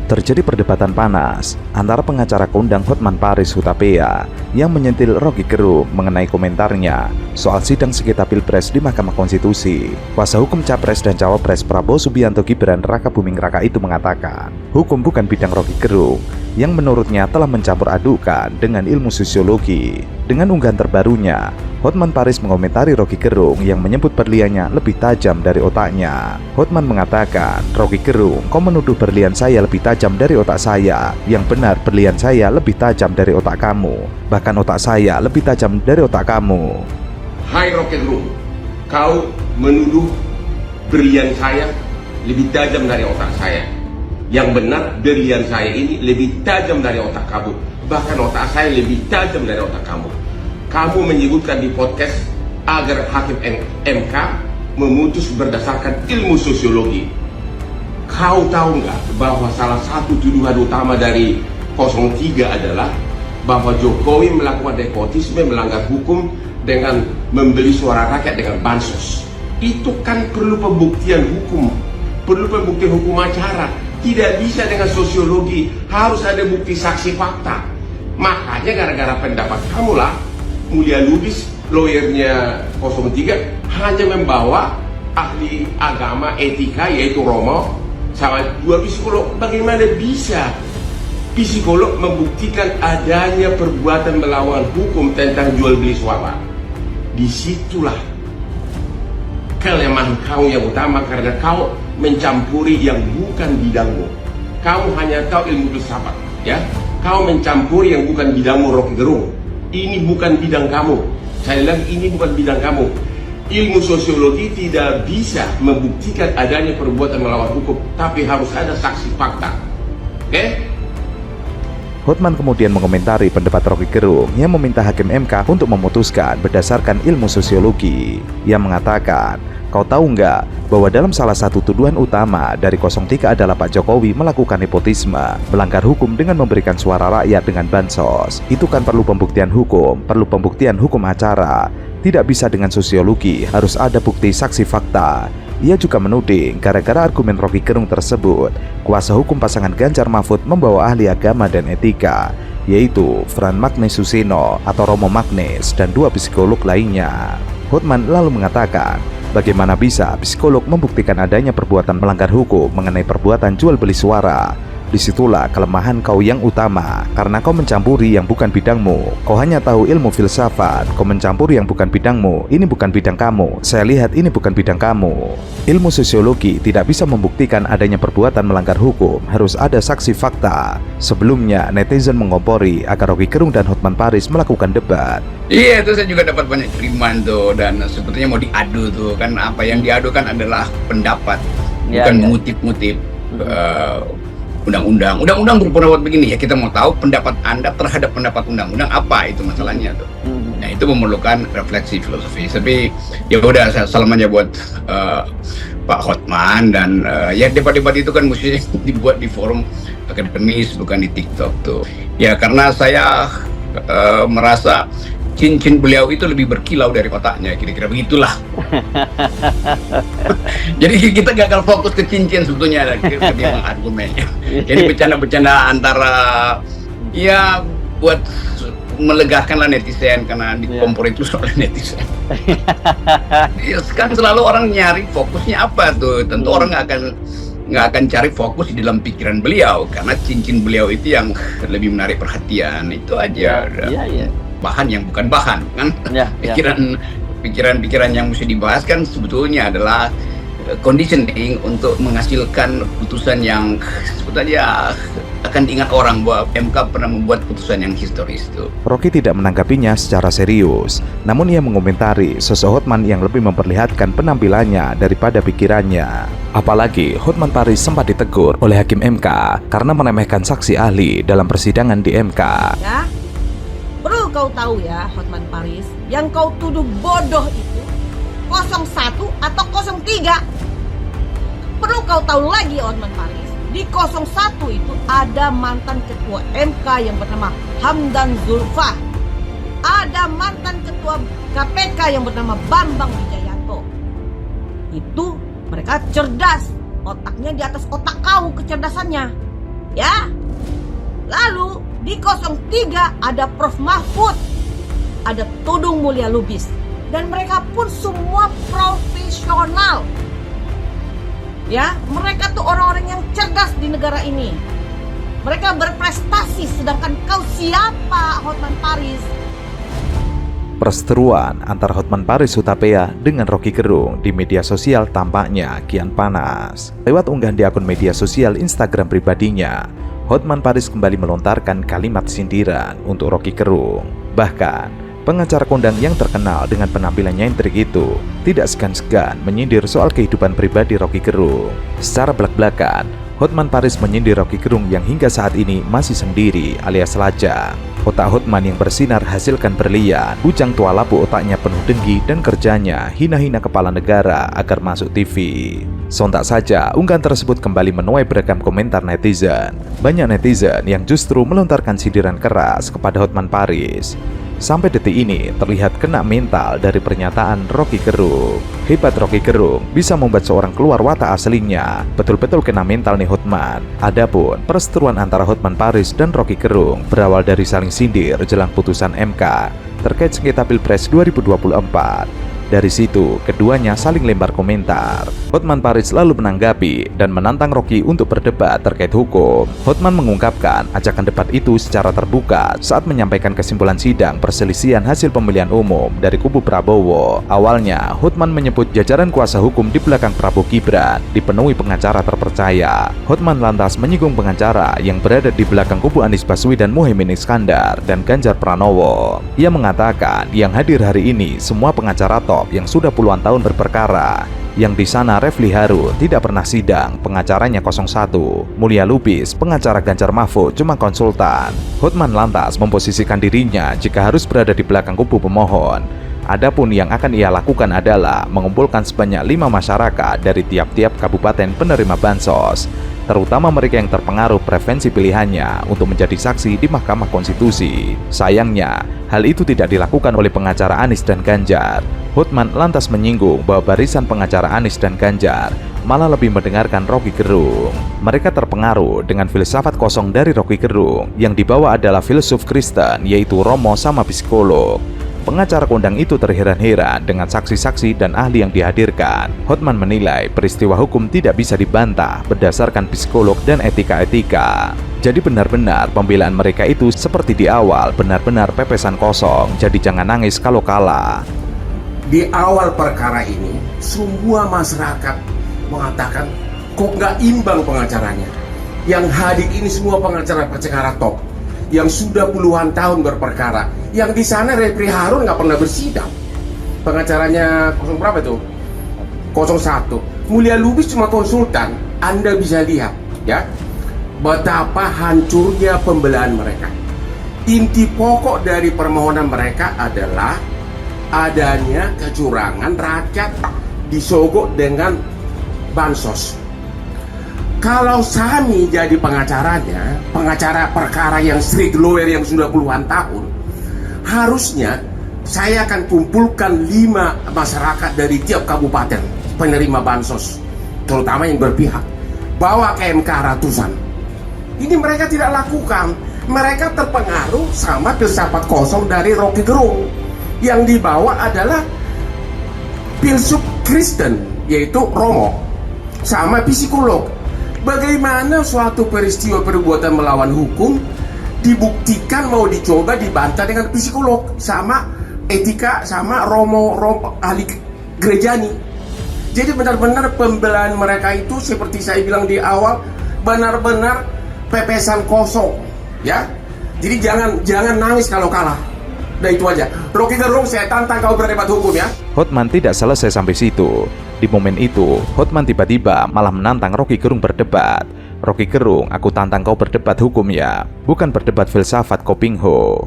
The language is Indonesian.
Terjadi perdebatan panas antara pengacara kondang Hotman Paris Hutapea yang menyentil Roky Gerung mengenai komentarnya soal sidang sengketa Pilpres di Mahkamah Konstitusi. Kuasa hukum Capres dan Cawapres Prabowo Subianto Gibran Raka Buming Raka itu mengatakan, hukum bukan bidang Roky Gerung yang menurutnya telah mencampur adukan dengan ilmu sosiologi. Dengan unggahan terbarunya, Hotman Paris mengomentari Roky Gerung yang menyebut berliannya lebih tajam dari otaknya. Hotman mengatakan, Roky Gerung, kau menuduh berlian saya lebih tajam dari otak saya. Yang benar, berlian saya lebih tajam dari otak kamu. Bahkan otak saya lebih tajam dari otak kamu. Hai Roky Gerung, kau menuduh berlian saya lebih tajam dari otak saya. Yang benar, berlian saya ini lebih tajam dari otak kamu. Bahkan otak saya lebih tajam dari otak kamu. Kamu menyebutkan di podcast agar hakim MK memutus berdasarkan ilmu sosiologi. Kau tahu nggak bahwa salah satu tuduhan utama dari 03 adalah bahwa Jokowi melakukan nepotisme, melanggar hukum dengan membeli suara rakyat dengan bansos. Itu kan perlu pembuktian hukum, perlu pembuktian hukum acara. Tidak bisa dengan sosiologi, harus ada bukti saksi fakta. Makanya gara-gara pendapat kamulah Mulia Lubis, lawyernya 03, hanya membawa ahli agama etika yaitu Romo sama dua psikolog. Bagaimana bisa psikolog membuktikan adanya perbuatan melawan hukum tentang jual beli suara? Disitulah kelemahan kau yang utama, karena kau mencampuri yang bukan bidangmu. Kamu hanya tahu ilmu filsafat, ya. Kau mencampuri yang bukan bidangmu, Roky Gerung. Ini bukan bidang kamu. Saya bilang ini bukan bidang kamu. Ilmu sosiologi tidak bisa membuktikan adanya perbuatan melawan hukum, tapi harus ada saksi fakta. Oke? Hotman kemudian mengomentari pendapat Roky Gerung yang meminta hakim MK untuk memutuskan berdasarkan ilmu sosiologi. Ia mengatakan, kau tahu nggak bahwa dalam salah satu tuduhan utama dari 03 adalah Pak Jokowi melakukan nepotisme, melanggar hukum dengan memberikan suara rakyat dengan bansos. Itu kan perlu pembuktian hukum acara. Tidak bisa dengan sosiologi, harus ada bukti saksi fakta. Ia juga menuding gara-gara argumen Roky Gerung tersebut, kuasa hukum pasangan Ganjar Mahfud membawa ahli agama dan etika, yaitu Fran Magnes Suseno atau Romo Magnes dan dua psikolog lainnya. Hotman lalu mengatakan, bagaimana bisa psikolog membuktikan adanya perbuatan melanggar hukum mengenai perbuatan jual beli suara? Disitulah kelemahan kau yang utama, karena kau mencampuri yang bukan bidangmu. Kau hanya tahu ilmu filsafat, kau mencampuri yang bukan bidangmu. Ini bukan bidang kamu, saya lihat ini bukan bidang kamu. Ilmu sosiologi tidak bisa membuktikan adanya perbuatan melanggar hukum, harus ada saksi fakta. Sebelumnya netizen mengompori agar Roky Gerung dan Hotman Paris melakukan debat. Iya, itu saya juga dapat banyak kiriman tuh, dan sebetulnya mau diadu tuh kan, apa yang diadu kan adalah pendapat, bukan mengutip-ngutip undang-undang berpendapat begini. Ya kita mau tahu pendapat Anda terhadap pendapat undang-undang apa, itu masalahnya tuh. Nah itu memerlukan refleksi filosofis. Tapi ya udah, salam aja buat Pak Hotman, dan ya debat-debat itu kan mesti dibuat di forum akademis, bukan di TikTok tuh. Ya karena saya merasa cincin beliau itu lebih berkilau dari otaknya, kira-kira begitulah. Jadi kita gagal fokus ke cincin sebetulnya ketimbang argumennya. Jadi bercanda-bercanda antara ya buat melegakan lah netizen, karena dikompor itu oleh netizen. Ya, sekarang selalu orang nyari fokusnya apa tuh, tentu orang nggak akan cari fokus di dalam pikiran beliau, karena cincin beliau itu yang lebih menarik perhatian. Itu aja. Bahan yang bukan bahan kan, pikiran yang mesti dibahas kan sebetulnya adalah conditioning untuk menghasilkan putusan yang sebetulnya akan diingat orang bahwa MK pernah membuat putusan yang historis itu. Roky tidak menanggapinya secara serius, namun ia mengomentari sosok Hotman yang lebih memperlihatkan penampilannya daripada pikirannya. Apalagi Hotman Paris sempat ditegur oleh hakim MK karena meremehkan saksi ahli dalam persidangan di MK. Ya, perlu kau tahu ya Hotman Paris, yang kau tuduh bodoh itu 01 atau 03. Perlu kau tahu lagi Hotman Paris, di 01 itu ada mantan ketua MK yang bernama Hamdan Zulfa. Ada mantan ketua KPK yang bernama Bambang Wijayanto. Itu mereka cerdas, otaknya di atas otak kau kecerdasannya. Ya. Lalu di 03 ada Prof Mahfud, ada Tudung Mulya Lubis, dan mereka pun semua profesional. Ya, mereka tuh orang-orang yang cerdas di negara ini. Mereka berprestasi, sedangkan kau siapa, Hotman Paris? Perseteruan antara Hotman Paris Hutapea dengan Rocky Gerung di media sosial tampaknya kian panas. Lewat unggahan di akun media sosial Instagram pribadinya, Hotman Paris kembali melontarkan kalimat sindiran untuk Rocky Gerung. Bahkan, pengacara kondang yang terkenal dengan penampilannya nyentrik itu tidak segan-segan menyindir soal kehidupan pribadi Rocky Gerung. Secara belak-belakan, Hotman Paris menyindir Rocky Gerung yang hingga saat ini masih sendiri alias lajang. Otak Hotman yang bersinar hasilkan berlian, bujang tua lapu otaknya penuh dengki dan kerjanya hina-hina kepala negara agar masuk TV. Sontak saja, unggahan tersebut kembali menuai beragam komentar netizen. Banyak netizen yang justru melontarkan sindiran keras kepada Hotman Paris. Sampai detik ini terlihat kena mental dari pernyataan Rocky Gerung. Hebat Rocky Gerung bisa membuat seorang keluar watak aslinya. Betul-betul kena mental nih Hotman. Adapun perseteruan antara Hotman Paris dan Rocky Gerung berawal dari saling sindir jelang putusan MK terkait sengketa Pilpres 2024. Dari situ, keduanya saling lempar komentar. Hotman Paris lalu menanggapi dan menantang Rocky untuk berdebat terkait hukum. Hotman mengungkapkan ajakan debat itu secara terbuka saat menyampaikan kesimpulan sidang perselisihan hasil pemilihan umum dari kubu Prabowo. Awalnya, Hotman menyebut jajaran kuasa hukum di belakang Prabowo Gibran dipenuhi pengacara terpercaya. Hotman lantas menyinggung pengacara yang berada di belakang kubu Anies Baswedan, Muhaimin Iskandar, dan Ganjar Pranowo. Ia mengatakan yang hadir hari ini semua pengacara top yang sudah puluhan tahun berperkara. Yang di sana Refli Harun tidak pernah sidang, pengacaranya 01. Mulya Lubis, pengacara Ganjar Mahfud cuma konsultan. Hotman lantas memposisikan dirinya jika harus berada di belakang kubu pemohon. Adapun yang akan ia lakukan adalah mengumpulkan sebanyak 5 masyarakat dari tiap-tiap kabupaten penerima bansos, terutama mereka yang terpengaruh preferensi pilihannya untuk menjadi saksi di Mahkamah Konstitusi. Sayangnya, hal itu tidak dilakukan oleh pengacara Anies dan Ganjar. Hotman lantas menyinggung bahwa barisan pengacara Anies dan Ganjar malah lebih mendengarkan Rocky Gerung. Mereka terpengaruh dengan filsafat kosong dari Rocky Gerung yang dibawa adalah filsuf Kristen yaitu Romo sama psikolog. Pengacara kondang itu terheran-heran dengan saksi-saksi dan ahli yang dihadirkan. Hotman menilai peristiwa hukum tidak bisa dibantah berdasarkan psikolog dan etika-etika. Jadi benar-benar pembelaan mereka itu seperti di awal benar-benar pepesan kosong. Jadi jangan nangis kalau kalah. Di awal perkara ini, semua masyarakat mengatakan kok nggak imbang pengacaranya. Yang hadir ini semua pengacara top yang sudah puluhan tahun berperkara. Yang di sana Refli Harun nggak pernah bersidang. Pengacaranya 0 berapa itu? 01. Mulya Lubis cuma konsultan. Anda bisa lihat ya betapa hancurnya pembelaan mereka. Inti pokok dari permohonan mereka adalah adanya kecurangan rakyat disogok dengan bansos. Kalau Sami jadi pengacaranya, pengacara perkara yang street lawyer yang sudah puluhan tahun, harusnya saya akan kumpulkan 5 masyarakat dari tiap kabupaten penerima bansos, terutama yang berpihak, bawa ke MK ratusan. Ini mereka tidak lakukan. Mereka terpengaruh sama filsafat kosong dari Rocky Gerung. Yang dibawa adalah filsuf Kristen, yaitu Romo, sama psikolog. Bagaimana suatu peristiwa perbuatan melawan hukum dibuktikan mau dicoba dibantah dengan psikolog sama etika sama Romo ahli gerejani. Jadi benar-benar pembelaan mereka itu seperti saya bilang di awal benar-benar pepesan kosong ya. Jadi jangan nangis kalau kalah. Nah itu aja. Rocky Gerung, saya tantang kau berdebat hukum ya. Hotman tidak selesai sampai situ. Di momen itu, Hotman tiba-tiba malah menantang Rocky Gerung berdebat. Rocky Gerung, aku tantang kau berdebat hukum ya, bukan berdebat filsafat Kopingho.